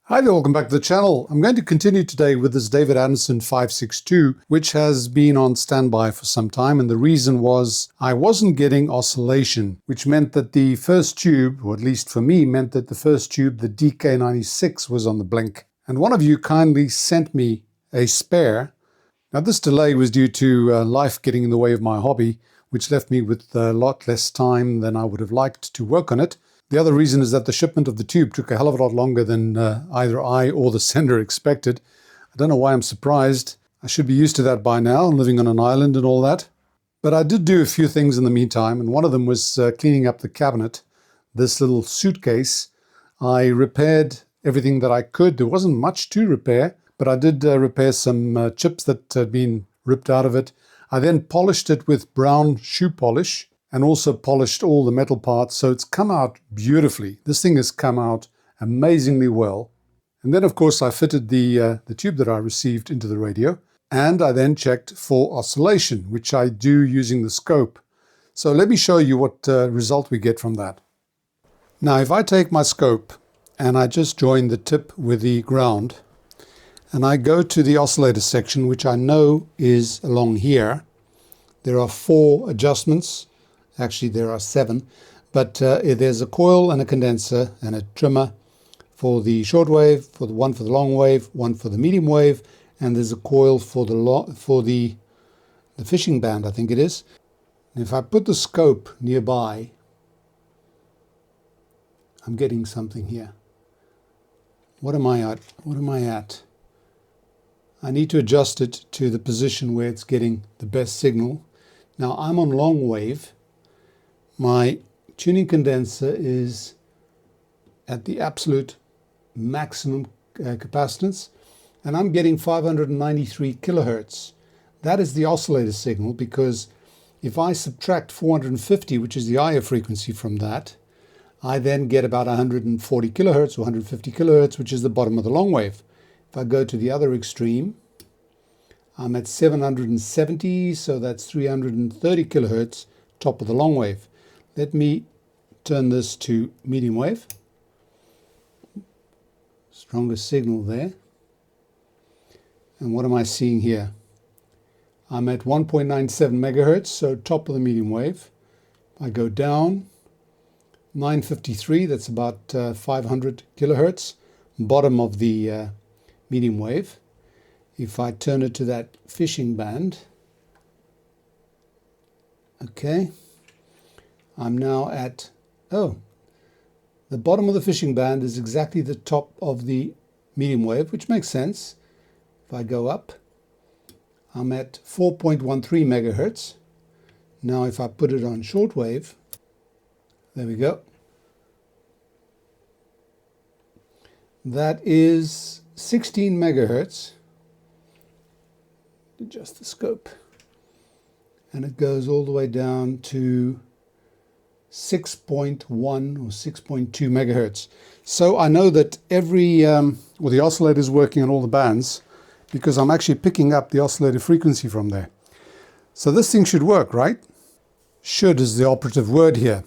Hi there, welcome back to the channel. I'm going to continue today with this David Andersen 562, which has been on standby for some time. And the reason was I wasn't getting oscillation, which meant that the first tube, or at least for me, meant that the first tube, the DK96, was on the blink. And one of you kindly sent me a spare. Now this delay was due to life getting in the way of my hobby, which left me with a lot less time than I would have liked to work on it. The other reason is that the shipment of the tube took a hell of a lot longer than either I or the sender expected. I don't know why I'm surprised. I should be used to that by now, living on an island and all that. But I did do a few things in the meantime, and one of them was cleaning up the cabinet, this little suitcase. I repaired everything that I could. There wasn't much to repair, but I did repair some chips that had been ripped out of it. I then polished it with brown shoe polish, and also polished all the metal parts, so it's come out beautifully. This thing has come out amazingly well. And then, of course, I fitted the tube that I received into the radio, and I then checked for oscillation, which I do using the scope. So let me show you what result we get from that. Now, if I take my scope and I just join the tip with the ground, and I go to the oscillator section, which I know is along here, there are 4 adjustments. Actually, there are 7, but there's a coil and a condenser and a trimmer for the short wave, one for the long wave, one for the medium wave, and there's a coil for the fishing band, I think it is. And if I put the scope nearby, I'm getting something here. What am I at? What am I at? I need to adjust it to the position where it's getting the best signal. Now I'm on long wave. My tuning condenser is at the absolute maximum capacitance, and I'm getting 593 kilohertz. That is the oscillator signal, because if I subtract 450, which is the IF frequency from that, I then get about 140 kilohertz or 150 kilohertz, which is the bottom of the long wave. If I go to the other extreme, I'm at 770, so that's 330 kilohertz, top of the long wave. Let me turn this to medium wave. Stronger signal there. And what am I seeing here? I'm at 1.97 megahertz, so top of the medium wave. I go down, 953, that's about 500 kilohertz, bottom of the medium wave. If I turn it to that fishing band, okay, I'm now at, the bottom of the fishing band is exactly the top of the medium wave, which makes sense. If I go up, I'm at 4.13 megahertz. Now if I put it on shortwave, there we go. That is 16 megahertz. Adjust the scope. And it goes all the way down to 6.1 or 6.2 megahertz. So I know that the oscillator is working on all the bands, because I'm actually picking up the oscillator frequency from there. So this thing should work, right? Should is the operative word here.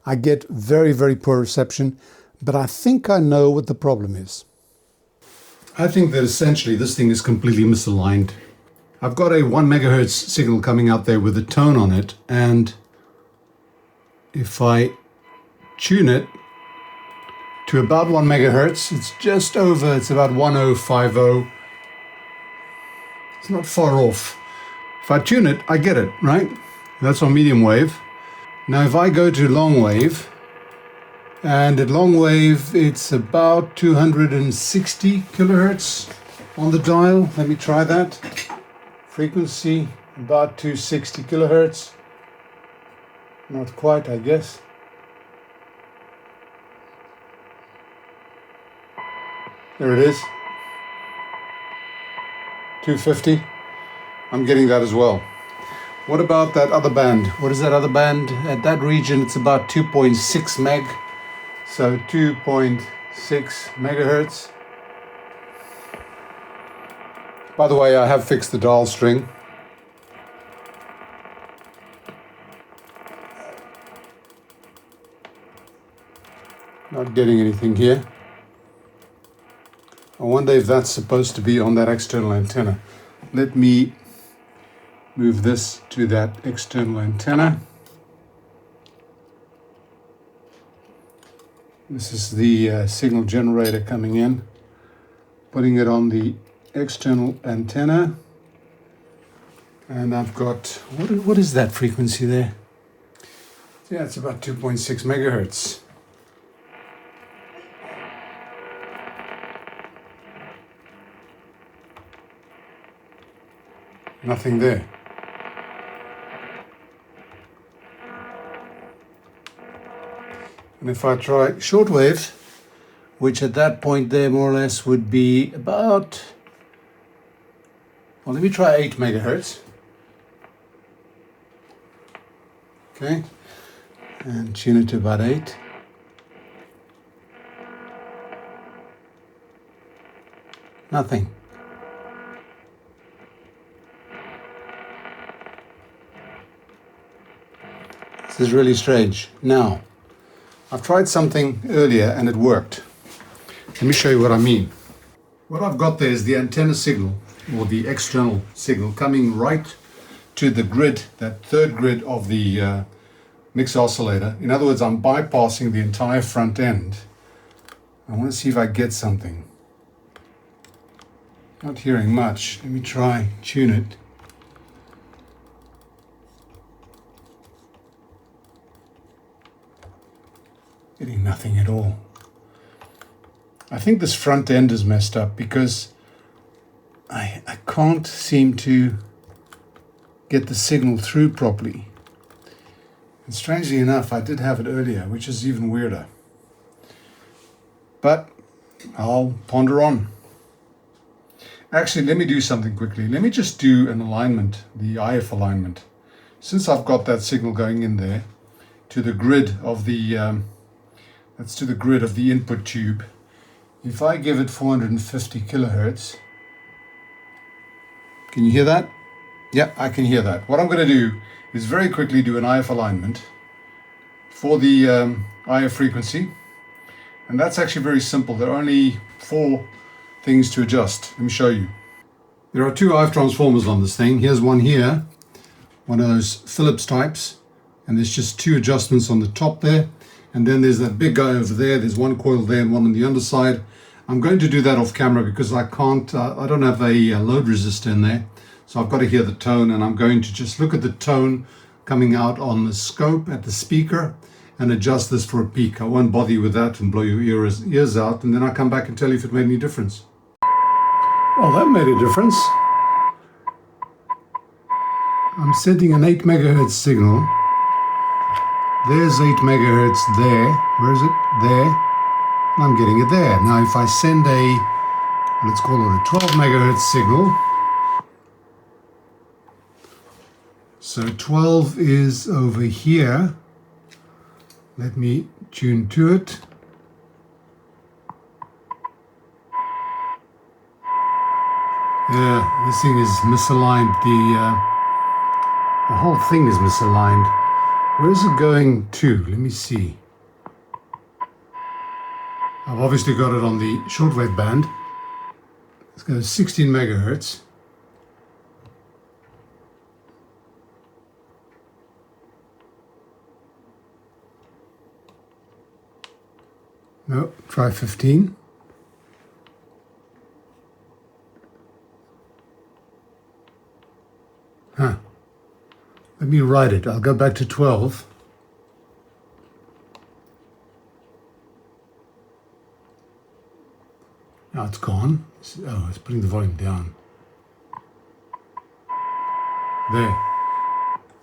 I get very, very poor reception, but I think I know what the problem is. I think that essentially this thing is completely misaligned. I've got a 1 megahertz signal coming out there with a tone on it, and if I tune it to about 1 megahertz, it's about 1050. It's not far off. If I tune it, I get it, right? That's on medium wave. Now if I go to long wave, and at long wave it's about 260 kilohertz on the dial. Let me try that. Frequency about 260 kilohertz. Not quite, I guess. There it is. 250. I'm getting that as well. What about that other band? What is that other band? At that region, it's about 2.6 meg. So 2.6 megahertz. By the way, I have fixed the dial string. Not getting anything here. I wonder if that's supposed to be on that external antenna. Let me move this to that external antenna. This is the signal generator coming in, putting it on the external antenna. And I've got, what is that frequency there? Yeah, it's about 2.6 megahertz. Nothing there. And if I try shortwave, which at that point there more or less would be about, well, let me try 8 megahertz. Okay, and tune it to about 8. Nothing. This is really strange. Now, I've tried something earlier and it worked. Let me show you what I mean. What I've got there is the antenna signal, or the external signal, coming right to the grid, that third grid of the mix oscillator. In other words, I'm bypassing the entire front end. I want to see if I get something. Not hearing much. Let me try tune it. Getting nothing at all. I think this front end is messed up because I can't seem to get the signal through properly. And strangely enough, I did have it earlier, which is even weirder. But I'll ponder on. Actually, let me do something quickly. Let me just do an alignment, the IF alignment. Since I've got that signal going in there to the grid of the that's to the grid of the input tube. If I give it 450 kilohertz, can you hear that? Yeah, I can hear that. What I'm going to do is very quickly do an IF alignment for the IF frequency. And that's actually very simple. There are only 4 things to adjust. Let me show you. There are 2 IF transformers on this thing. Here's one here, one of those Phillips types. And there's just 2 adjustments on the top there. And then there's that big guy over there. There's one coil there and one on the underside. I'm going to do that off camera because I can't, I don't have a load resistor in there. So I've got to hear the tone, and I'm going to just look at the tone coming out on the scope at the speaker and adjust this for a peak. I won't bother you with that and blow your ears out, and then I'll come back and tell you if it made any difference. Well, that made a difference. I'm sending an 8 megahertz signal. There's 8 megahertz there. Where is it? There. I'm getting it there. Now if I send a, let's call it a 12 megahertz signal. So 12 is over here. Let me tune to it. Yeah, this thing is misaligned. The whole thing is misaligned. Where is it going to? Let me see. I've obviously got it on the shortwave band. Let's go 16 megahertz. No, try 15. Huh. Let me write it. I'll go back to 12. Now it's gone. Oh, it's putting the volume down. There.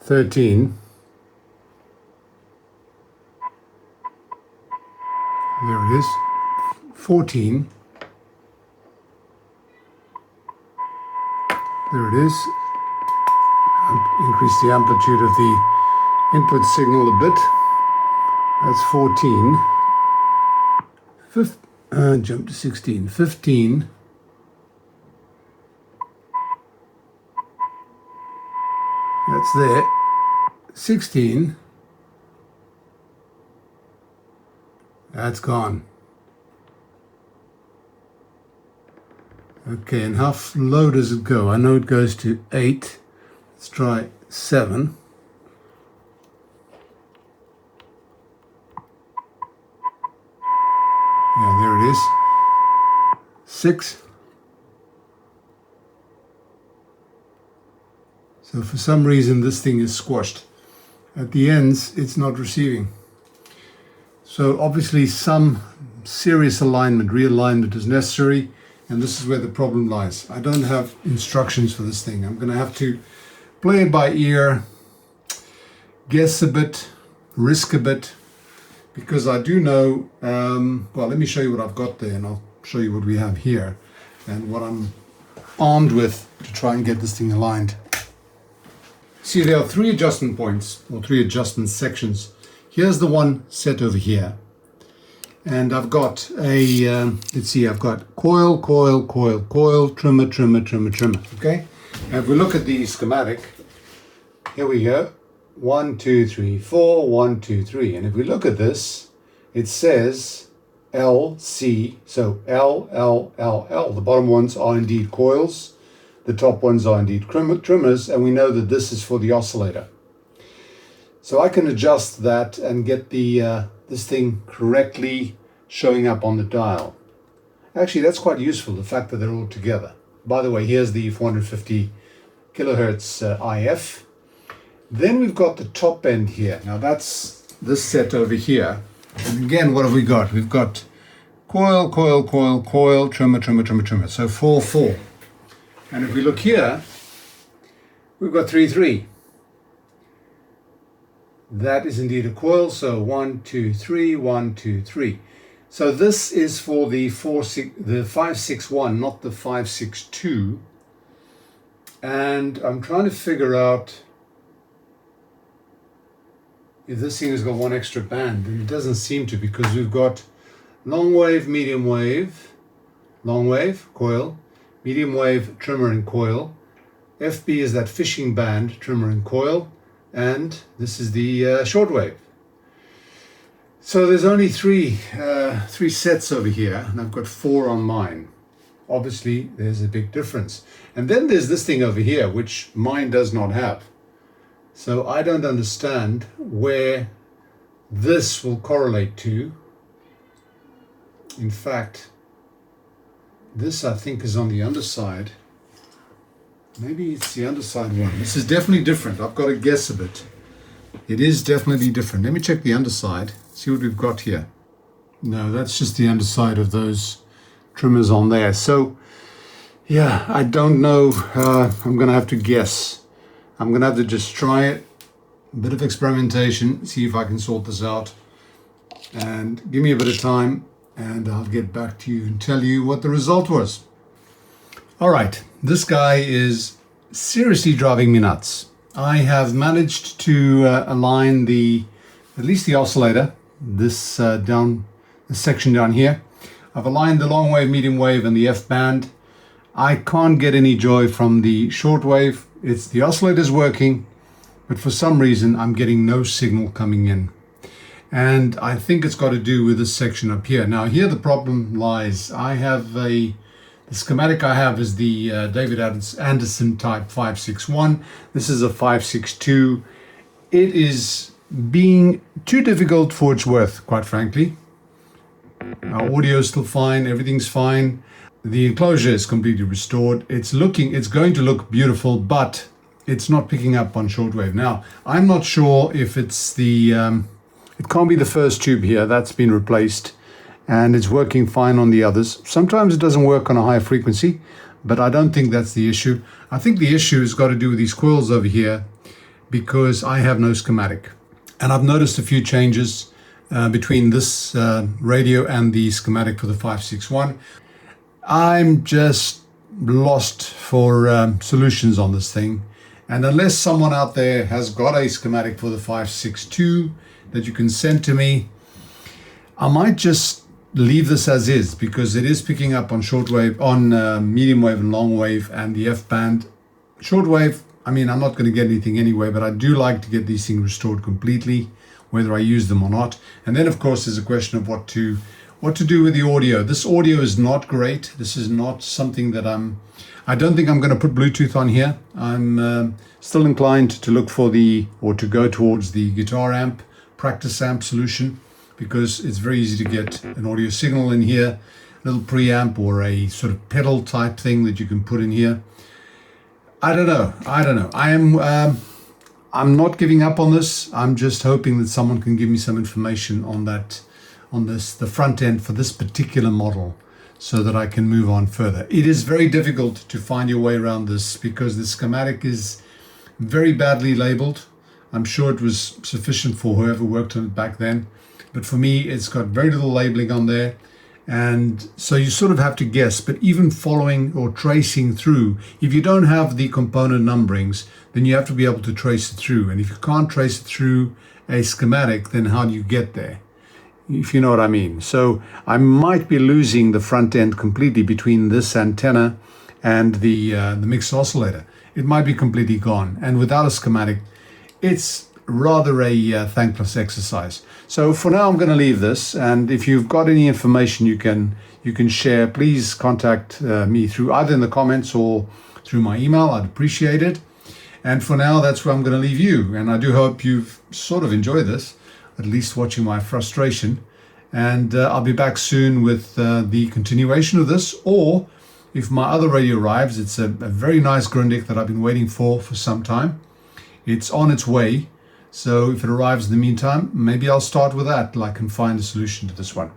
13. There it is. 14. There it is. Increase the amplitude of the input signal a bit. That's 14. Jump to 16. 15. That's there. 16. That's gone. Okay, and how low does it go? I know it goes to 8. Let's try 7. Yeah, there it is. 6. So for some reason this thing is squashed. At the ends, it's not receiving. So obviously some serious alignment, realignment is necessary, and this is where the problem lies. I don't have instructions for this thing. I'm going to have to play it by ear, guess a bit, risk a bit, because I do know, well, let me show you what I've got there, and I'll show you what we have here and what I'm armed with to try and get this thing aligned. See, there are 3 adjustment points, or 3 adjustment sections. Here's the one set over here. And I've got a, let's see, I've got coil, coil, coil, coil, trimmer, trimmer, trimmer, trimmer, okay? And if we look at the schematic, here we go. 1, 2, 3, 4, 1, 2, 3. And if we look at this, it says L, C, so L, L, L, L. The bottom ones are indeed coils. The top ones are indeed trimmers, and we know that this is for the oscillator. So I can adjust that and get the this thing correctly showing up on the dial. Actually, that's quite useful, the fact that they're all together. By the way, here's the 450 kilohertz IF. Then we've got the top end here. Now that's this set over here. And again, what have we got? We've got coil, coil, coil, coil, trimmer, trimmer, trimmer, trimmer. So 4, 4. And if we look here, we've got 3, 3. That is indeed a coil, so 1, 2, 3, 1, 2, 3. So this is for the 561, not the 562. And I'm trying to figure out if this thing has got one extra band, and it doesn't seem to, because we've got long wave, coil, medium wave, trimmer and coil. FB is that fishing band, trimmer and coil, and this is the short wave. So there's only three sets over here, and I've got 4 on mine. Obviously, there's a big difference. And then there's this thing over here, which mine does not have. So I don't understand where this will correlate to. In fact, this I think is on the underside. Maybe it's the underside one. This is definitely different. I've got to guess a bit. It is definitely different. Let me check the underside, see what we've got here. No, that's just the underside of those trimmers on there. So, yeah, I don't know. I'm going to have to guess. I'm going to have to just try it. A bit of experimentation, see if I can sort this out. And give me a bit of time, and I'll get back to you and tell you what the result was. All right, this guy is seriously driving me nuts. I have managed to align at least the oscillator, this section down here. I've aligned the long wave, medium wave, and the F band. I can't get any joy from the short wave. It's the oscillator's working, but for some reason I'm getting no signal coming in. And I think it's got to do with this section up here. Now here the problem lies. I have the schematic I have is the David Andersen Type 561. This is a 562. It is being too difficult for its worth, quite frankly. Our audio is still fine, everything's fine. The enclosure is completely restored. It's going to look beautiful, but it's not picking up on shortwave. Now, I'm not sure if it's it can't be the first tube here. That's been replaced, and it's working fine on the others. Sometimes it doesn't work on a high frequency, but I don't think that's the issue. I think the issue has got to do with these coils over here, because I have no schematic. And I've noticed a few changes between this radio and the schematic for the 561. I'm just lost for solutions on this thing. And unless someone out there has got a schematic for the 562 that you can send to me, I might just leave this as is, because it is picking up on shortwave, on medium wave and long wave and the F band. Shortwave, I mean, I'm not going to get anything anyway, but I do like to get these things restored completely, whether I use them or not. And then of course there's a question of what to what to do with the audio. This audio is not great. This is not something that I don't think I'm going to put Bluetooth on here. I'm still inclined to look for to go towards the guitar amp, practice amp solution, because it's very easy to get an audio signal in here, a little preamp or a sort of pedal type thing that you can put in here. I don't know. I'm not giving up on this. I'm just hoping that someone can give me some information on the front end for this particular model, so that I can move on further. It is very difficult to find your way around this because the schematic is very badly labeled. I'm sure it was sufficient for whoever worked on it back then, but for me, it's got very little labeling on there. And so you sort of have to guess, but even following or tracing through, if you don't have the component numberings, then you have to be able to trace it through. And if you can't trace it through a schematic, then how do you get there? If you know what I mean. So I might be losing the front end completely between this antenna and the mixed oscillator. It might be completely gone. And without a schematic, it's rather a thankless exercise. So for now, I'm going to leave this. And if you've got any information you can share, please contact me through either in the comments or through my email. I'd appreciate it. And for now, that's where I'm going to leave you. And I do hope you've sort of enjoyed this, at least watching my frustration. And I'll be back soon with the continuation of this. Or if my other radio arrives, it's a very nice Grundig that I've been waiting for some time. It's on its way. So if it arrives in the meantime, maybe I'll start with that till I can find a solution to this one.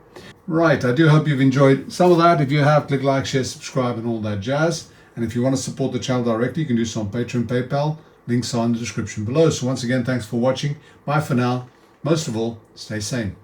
Right, I do hope you've enjoyed some of that. If you have, click like, share, subscribe, and all that jazz. And if you want to support the channel directly, you can do so on Patreon, PayPal. Links are in the description below. So once again, thanks for watching. Bye for now. Most of all, stay sane.